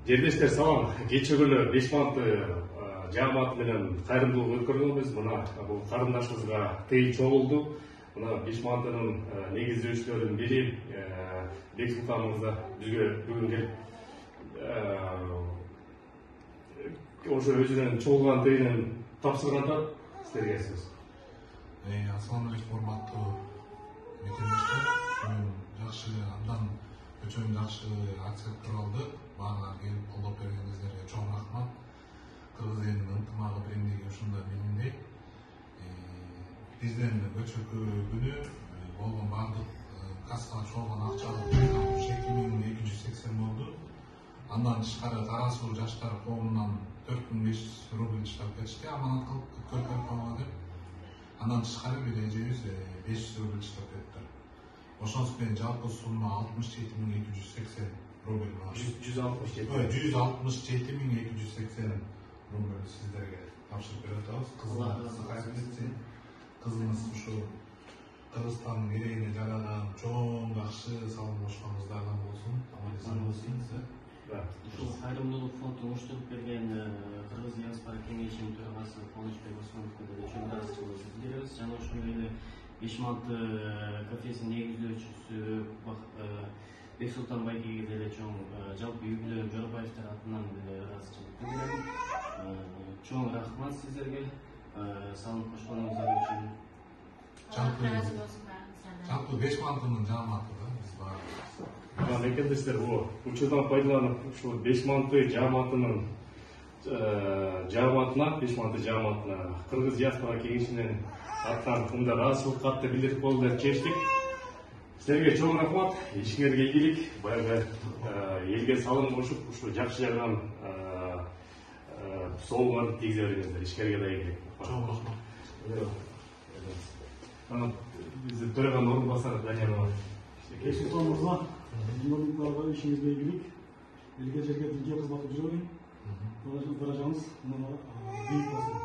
Жерлештер салам. Кече күнү Бешманты жааматы менен кайрымдуулук өткөргөнбүз. Мына бул карындашыбызга тыйын чогулду. Мына Бешмантынын негиздөөчүлөрүнүн бири Бексултан мырза бизге бүгүн келип ошо өзүнүн чогулган тыйынын тапшырганда силерге сөз. Assalamu alaikum, урматтуу мекендештер. Жакшы андан өчөн жакшы акция куралды. Баалар келип колдоп бергениңиздерге чоң рахмат. Кыргыз элинин ынтымагы биримдиги ушундай мелимдейт. Бизден өчө күнү болгон баардык кассага чогулган акча 2280 болду. Андан тышкары Тарасуу жаштар коомунан 4500 рубль чыгып кетишти, аманат кылып көркөп койгон деп. Андан тышкары бир эжебиз 500 рубль чыгып кетти. Ошонус менен жалпы сумма 67280 рубль. 167.280 рубль сиздерге тапшырып берип атабыз. Кызыңыз ушу Кыргызстандын керегине жараган чоң жакшы салым кошконуңуздардан болсун. Аман болсун. Ушул кайрымдуулук фондун уштуруп берген Кыргыз диаспора кеңешинин төрагасы Кубанычбек Осмоновго деле чоң ыраазычылыгыбызды билдиребиз. Жана ошондой эле Бешманты кафесинин негиздөөчүсү Бексултан байкеге деле чоң жалпы Юбилей Жоробаевдер атынан деле ыраазычылык билдирем. Чоң рахмат сиздерге салым кошконуңуздар үчүн. Жалпы Бешмантынын жааматы да биз баарыбыз. Мекендештер, учурдан пайдаланып ушу Бешманты жааматына Кыргыз диаспора кеңешинин атынан мындай ыраазычылык катты билдирип коюлду деп чечтик. Силерге чоң рахмат, ишиңерге ийгилик, баягы элге салым кошуп, ушу жакшы жагынан соолуңарды тийгизе бериңиздер, ишиңерге да ийгилик. Чоң рахмат. Биздин төраганын орун басары Данияр бар. Бексултан мырза, журналисттарга ишиңизге ийгилик, элге жерге тилге кызматып жүрө бериң. Даражаңыз бийик болсун.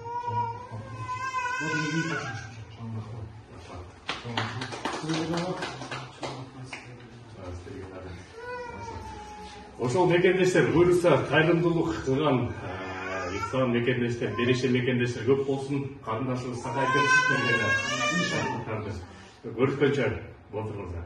Ошол мекендештер буюрса кайрымдуулук кылган иксан мекендештер, береше мекендештер көп болсун. Карындашыбыз сакайып кетсин. Иншалла. Көрүшкөнчө болтуруңуздар.